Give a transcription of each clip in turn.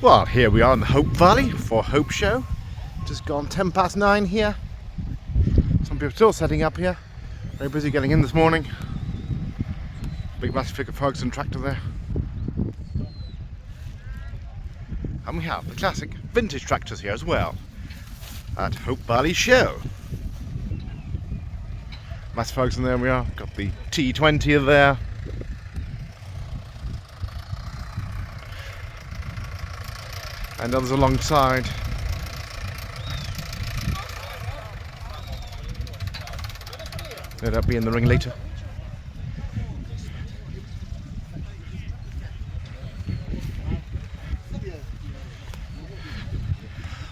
Well, here we are in the Hope Valley for Hope Show. Just gone 9:10 here. Some people still setting up here. Very busy getting in this morning. Big massive figure Ferguson tractor there. And we have the classic vintage tractors here as well at Hope Valley Show. Massive Ferguson, there we are. Got the T20 there. And others alongside. That'll be in the ring later.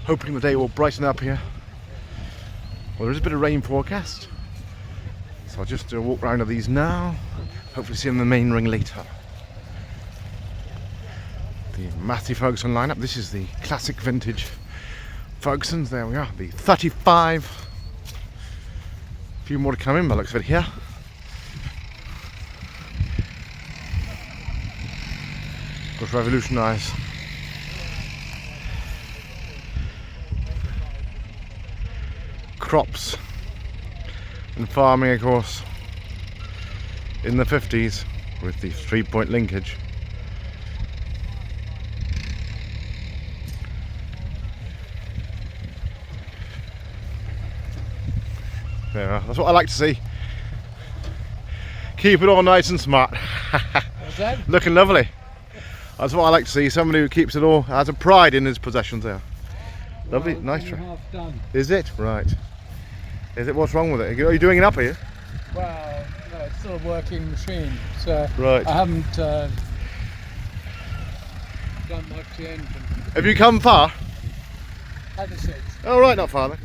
Hoping the day will brighten up here. Well, there is a bit of rain forecast, so I'll just walk round to these now. Hopefully see them in the main ring later. The Matthew Ferguson lineup. This is the classic vintage Fergusons. There we are, the 35. A few more to come in by the looks of it here. Of course, revolutionise crops and farming, of course, in the 50s with the 3-point linkage. Yeah, that's what I like to see. Keep it all nice and smart. What's that? Looking lovely. That's what I like to see. Somebody who keeps it all, has a pride in his possessions there. Lovely, well, nice. Half done. Is it? Right. Is it? What's wrong with it? Are you doing it up, are you? Well, no, it's still a working machine. So right. I haven't done much to the engine. Have you come far? Had the 6. Oh, right, not far then.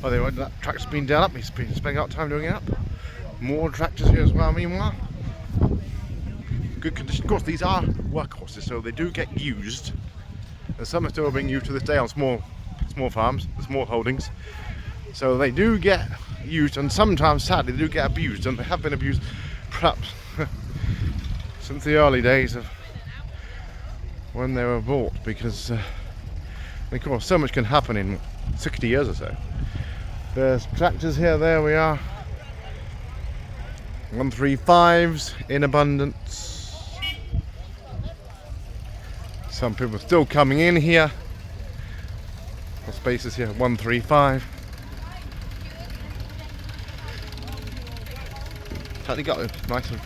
Well, anyway, that tractor's been done up. He's been spending a lot of time doing it up. More tractors here as well, meanwhile. Good condition. Of course, these are workhorses, so they do get used. And some are still being used to this day on small farms, the small holdings. So they do get used, and sometimes, sadly, they do get abused, and they have been abused, perhaps, since the early days of when they were bought, because, of course, so much can happen in 60 years or so. There's tractors here, there we are. 135s in abundance. Some people still coming in here. The spaces here, 135. Totally got a nice and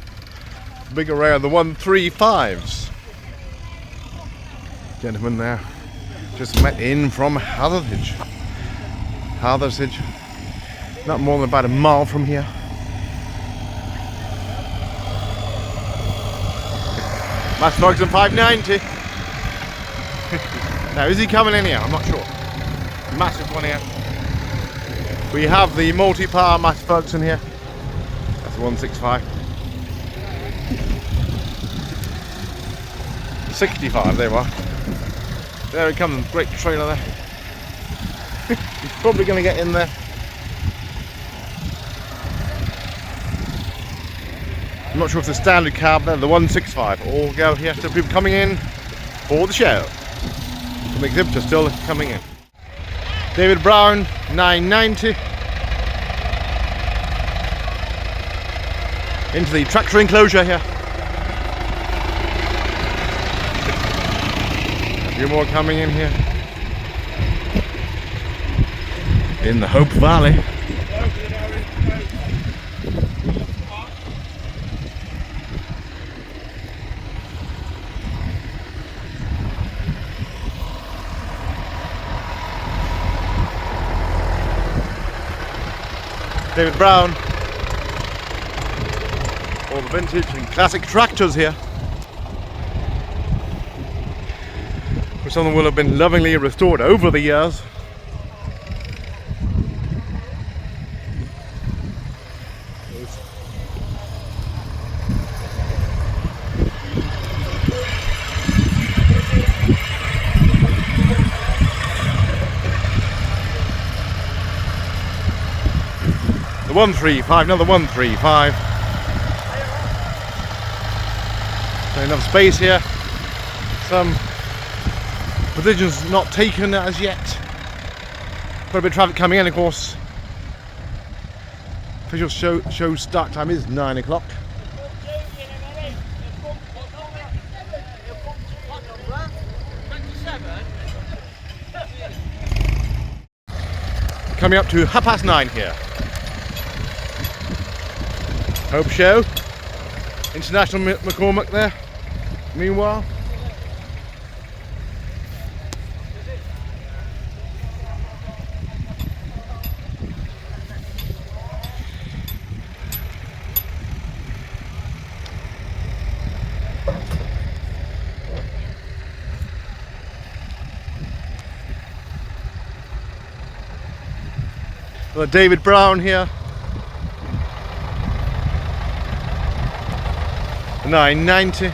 big array of the 135s. Gentleman there just met in from Hathersage. Not more than about a mile from here. Matt Ferguson 590. Now, is he coming in here? I'm not sure. Massive one here. We have the multi-power Matt Ferguson here. That's 165. 65, there we are. There he comes, great trailer there. He's probably going to get in there. I'm not sure if the standard cab there, the 165, all go here. So people coming in for the show. The exhibitor still coming in. David Brown, 990. Into the tractor enclosure here. A few more coming in here. In the Hope Valley. David Brown. All the vintage and classic tractors here. Some of them will have been lovingly restored over the years. The 135, another 135. So enough space here. Some Position's not taken as yet. Got a bit of traffic coming in, of course. Official show start time is 9 o'clock. Coming up to 9:30 here. Hope show. International McCormick there. Meanwhile. David Brown here. 990.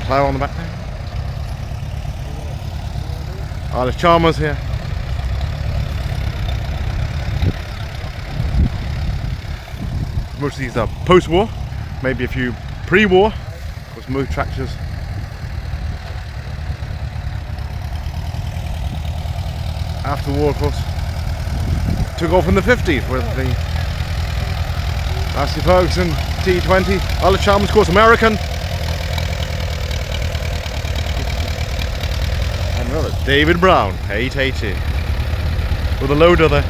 Plough on the back there. Alice Chalmers here. Most of these are post-war, maybe a few pre-war, with most tractors. After war, of course, took off in the 50s with the Massey Ferguson T20. Alice Chalmers, of course, American. And another David Brown, 880, with a loader there.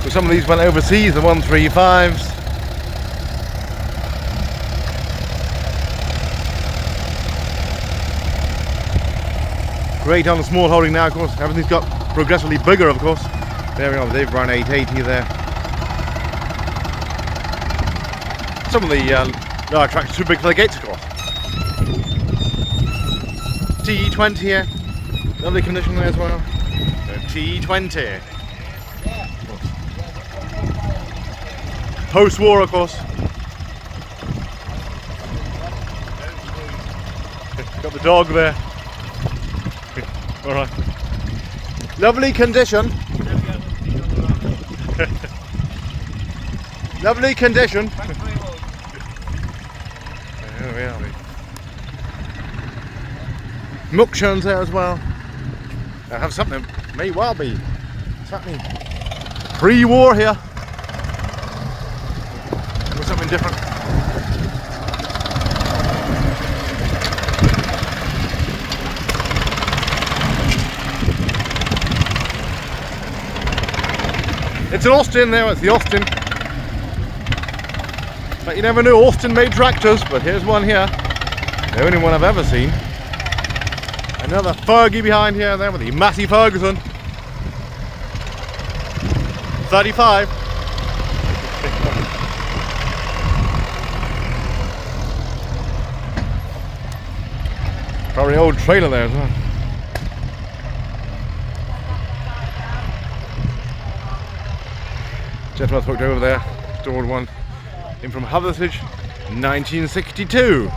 Some of these went overseas, the 135s. Great on the small holding now, of course. Everything's got progressively bigger, of course. There we are, they've run 880 there. Some of the large tractors too big for the gates, of course. T20 here, lovely condition there as well. T20. Post-war, of course. Got the dog there. All right. Lovely condition. Lovely condition. There we are. Milk churns there as well. I have something. May well be. What's happening? Pre-war here. Something different. It's an Austin there, it's the Austin. But you never knew Austin made tractors, but here's one here. The only one I've ever seen. Another Fergie behind here there with the Massey Ferguson. 35. Probably an old trailer there as well. Gentleman I spoke to over there, stored one in from Hathersage, 1962.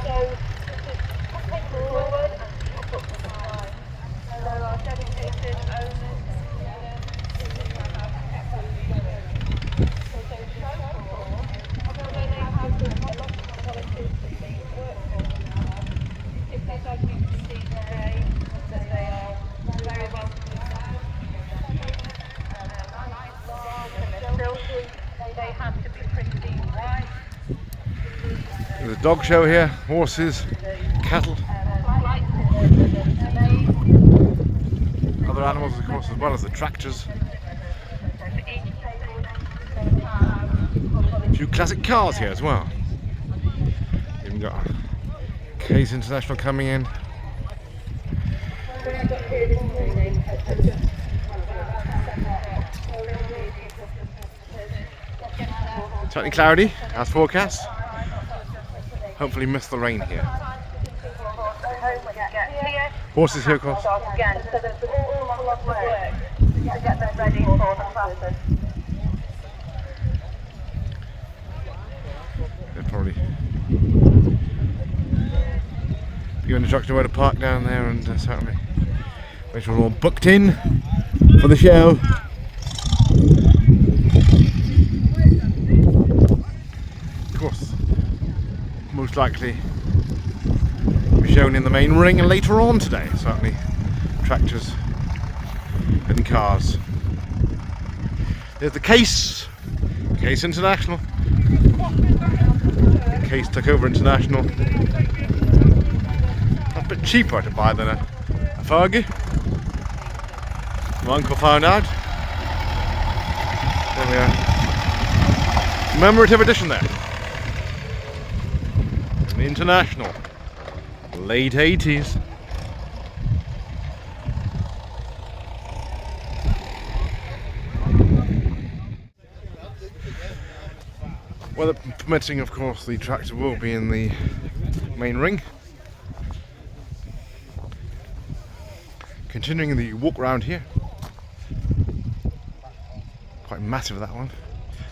They have to be pristine. dog show here, horses, cattle, other animals of course, as well as the tractors. A few classic cars here as well. Even got Case International coming in. Certainly clarity as forecast. Hopefully miss the rain here. Horses here of course. They're probably giving instruction where to park down there, and certainly make sure we're all booked in for the show. Of course, most likely be shown in the main ring later on today, certainly tractors and cars. There's the Case International. Case took over International. A bit cheaper to buy than a Fergie. My uncle found out. There we are. Commemorative edition there. The International. Late 80s. Weather permitting, of course, the tractor will be in the main ring. Continuing the walk round here. Quite massive, that one,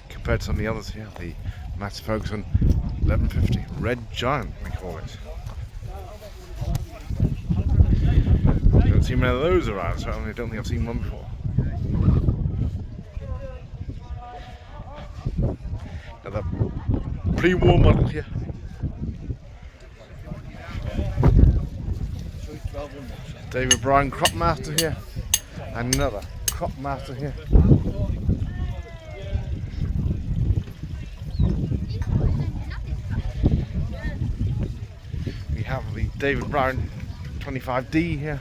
compared to some of the others here. The Massey Ferguson 1150 Red Giant, we call it. Don't see many of those around, certainly I don't think I've seen one before. Another pre-war model here. David Brown Crop Master here. Another Crop Master here. We have the David Brown 25D here.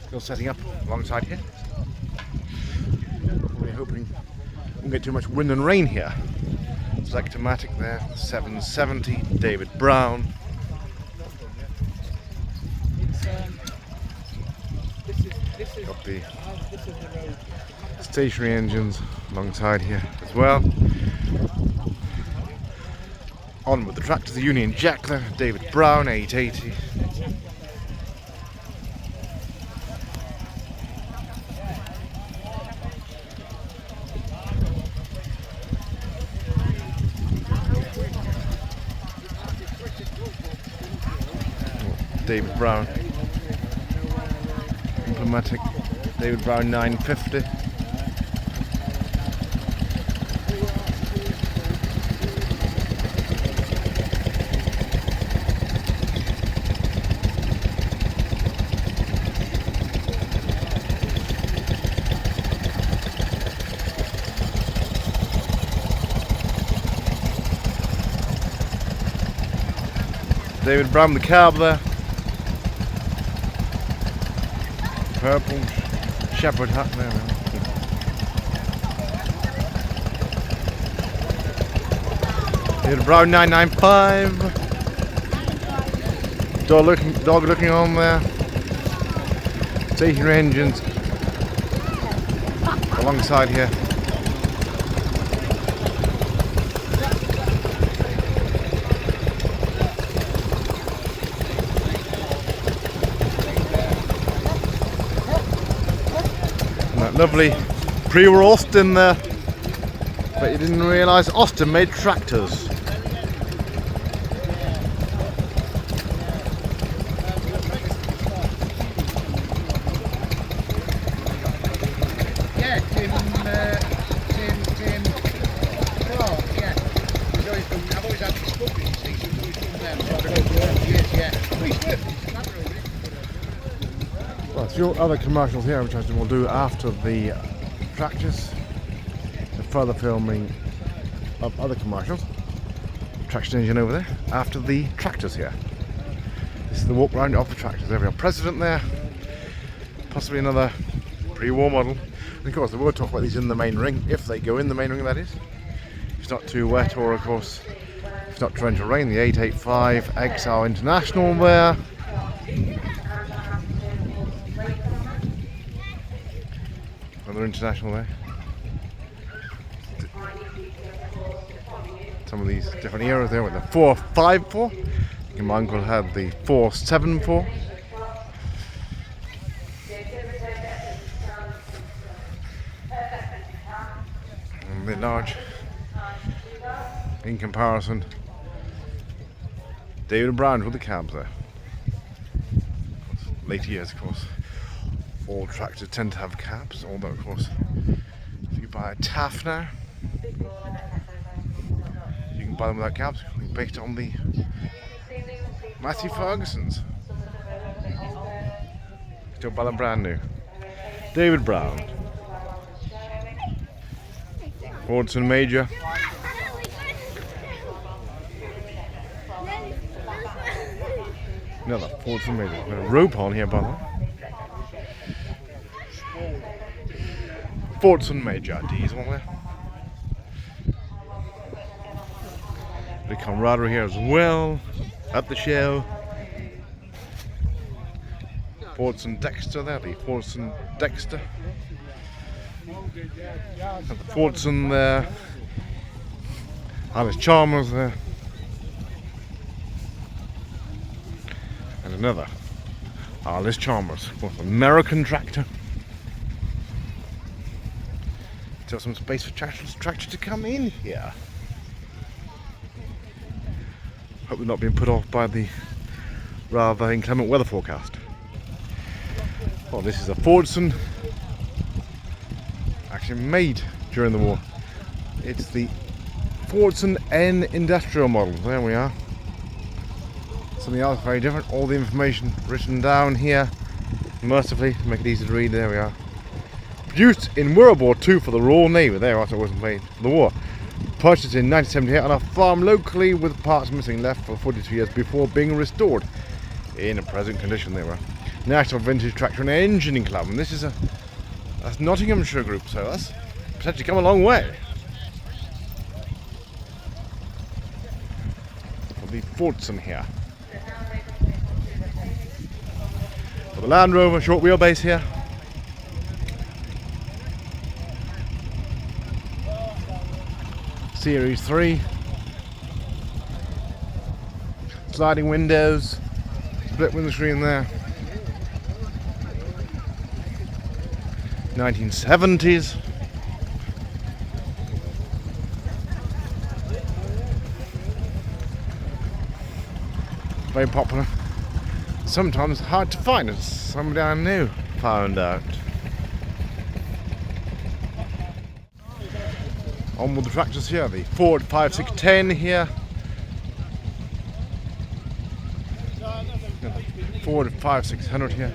Still setting up alongside here. We're hoping we won't get too much wind and rain here. Selectomatic there, 770, David Brown. Got the stationary engines alongside here as well. On with the tractor, the Union Jack there, David Brown 880. David Brown Emblematic David Brown 950. David Brown the cab there. Purple shepherd hat there. David Brown 995. Dog looking on there. Stationary engines alongside here. Lovely pre-war Austin there, but you didn't realise Austin made tractors. Yeah, Tim Clark, yeah. I've always had these puppies, so he's always done them. So I've been over years, yeah. Well, a few other commercials here which we'll do after the tractors, the further filming of other commercials. traction engine over there, after the tractors here. This is the walk round of the tractors. There we are, President there, possibly another pre-war model. And of course, they will talk about these in the main ring, if they go in the main ring, that is. If it's not too wet, or of course, if it's not torrential rain. The 885 XR International there. Another International there. Some of these different eras there with the 454. My uncle had the 474. And they're large in comparison. David Brown with the cabs there. Later years, of course, all tractors tend to have cabs, although of course if you buy a TAF now, you can buy them without cabs, based on the Matthew Ferguson's. Still buy them brand new. David Brown. Fordson Major. Another Fordson Major. Got a rope on here, by the way. Fordson Major diesel there. The camaraderie here as well at the show. Fordson Dexter there, the Fordson Dexter. And the Fordson there. Alice Chalmers there. And another Alice Chalmers, both American tractor. Still some space for tractor to come in here. Hope we're not being put off by the rather inclement weather forecast. Oh, this is a Fordson, actually made during the war. It's the Fordson N industrial model. There we are. Something else very different. All the information written down here, mercifully, to make it easy to read. There we are. Produced in World War II for the Royal Navy. There, after it wasn't made for the war. Purchased in 1978 on a farm locally with parts missing, left for 42 years before being restored in a present condition. There we are. National Vintage Tractor and Engineering Club, and this is that's Nottinghamshire group, so that's potentially come a long way. For the Fordson here. For the Land Rover short wheelbase here. Series 3. Sliding windows. Split windscreen there. 1970s. Very popular. Sometimes hard to find, as somebody I knew found out. On with the tractors here, the Ford 5610 here. Ford 5600 here.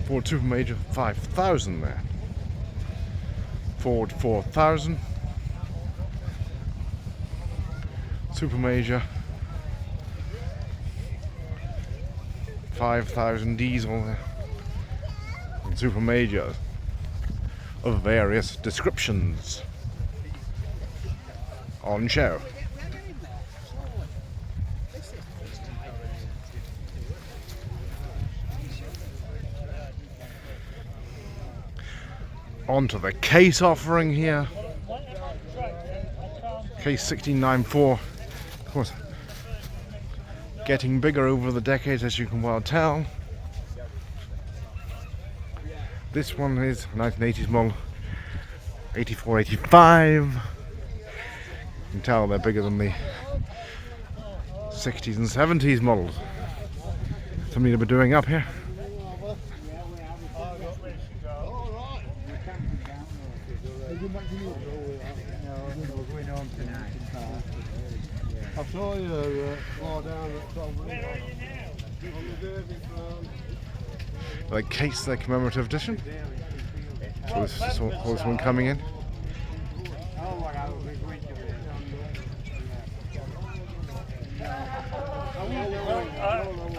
Ford Super Major 5000 there. Ford 4000. Super Major 5000 diesel there. And Super Major of various descriptions on show. Onto the case offering here. Case 1694. Of course, getting bigger over the decades, as you can well tell. This one is 1980s model, 84, 85. You can tell they're bigger than the 60s and 70s models. Something to be doing up here. I saw you far down at Tom. Like case, the commemorative edition. So this one coming in.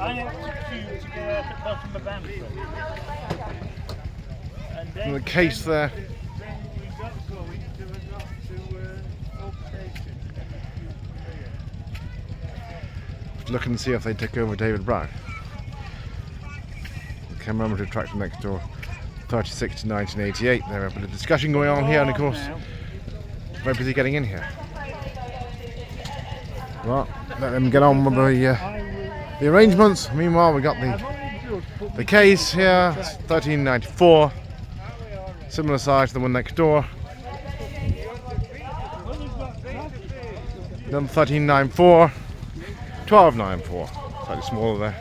I have to queue to get out at the bottom of Amsterdam. And then The case there. then we got going till we got to Oak Station. Looking to see if they took over David Brown. The commemorative tractor next door, 36 to 1988. There a bit of discussion going on here, and of course, very busy getting in here. Well, let them get on with the arrangements. Meanwhile, we got the case here, 1394, similar size to the one next door. Then 1394, 1294, slightly smaller there.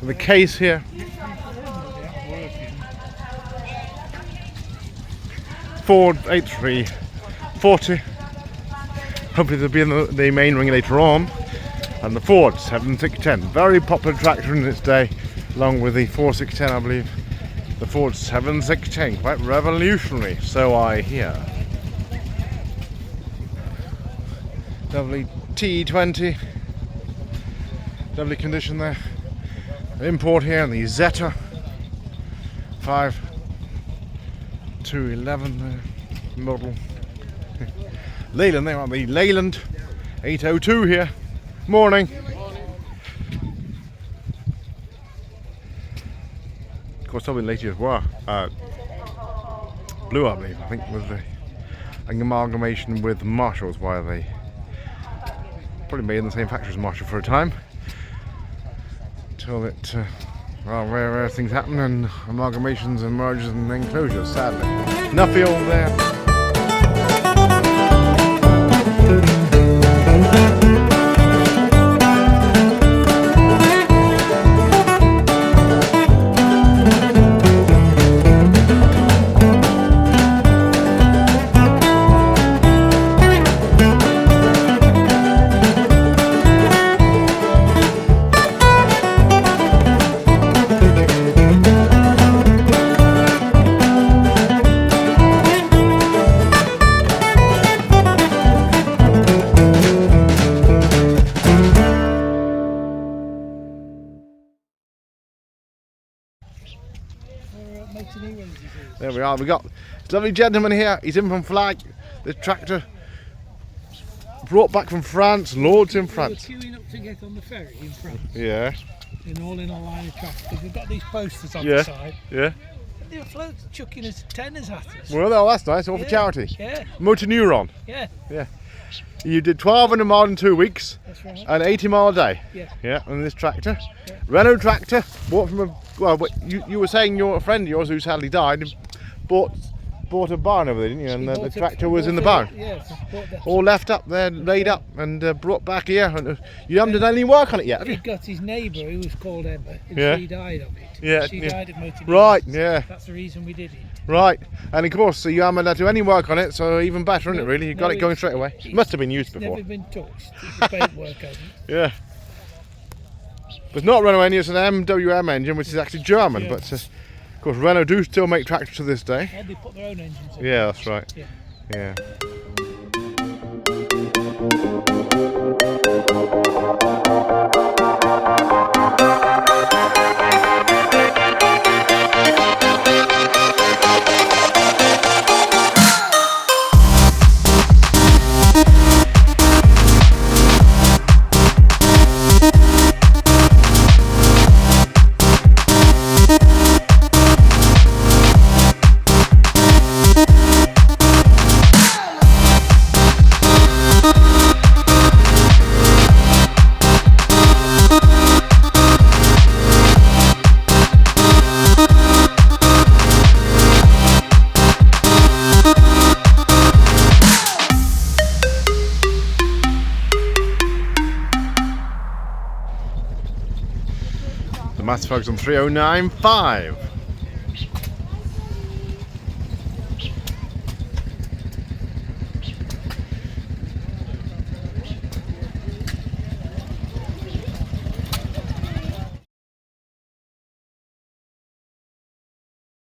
The case here, Ford 8340. Hopefully they'll be in the main ring later on. And the Ford 7610, very popular tractor in its day, along with the 4610, I believe. The Ford 7610, quite revolutionary, so I hear. Lovely T20, lovely condition there. Import here, the Zeta 5211 model. Leyland, there are the Leyland 802 here. Morning. Of course, something later as well. Blue, I believe. I think with an amalgamation with Marshall's, why they probably made in the same factory as Marshall for a time. Until it, well, rare things happen and amalgamations and mergers and then closures, sadly. Nuffield there. There we are, we got this lovely gentleman here, he's in from Flag, this tractor brought back from France, loads in France. We were queuing up to get on the ferry in France, Yeah, in a line of traffic, because we've got these posters on yeah, the side. yeah. And they were floats chucking us tenors at us. Well, no, that's nice, all for charity. Yeah, Motor Neuron. yeah, You did 1200 miles in 2 weeks that's right. and 80 mile a day. Yeah. Yeah, on this tractor. Yeah. Renault tractor, bought from a, well, you were saying you're a friend of yours who sadly died, bought a barn over there, didn't you? And the tractor was in the barn. Yes, All left up there, laid up, and brought back here. And you haven't done any work on it yet, have you? He got his neighbour, who was called Emma, and Yeah. she died of it. Yeah, She yeah. died at motor Right, neuron. yeah, That's the reason we did it. right. And of course, so you haven't had to do any work on it, so even better, isn't it, really? You got it going it's- straight away. it's Must have been used before. Never been touched. The paintwork on it. Yeah. But it's not Renault engine, it's an MWM engine, which is actually German, Yeah. but of course Renault do still make tractors to this day. Yeah, they put their own engines in. Yeah, that's right. Yeah. Yeah. The maths folks on 3095.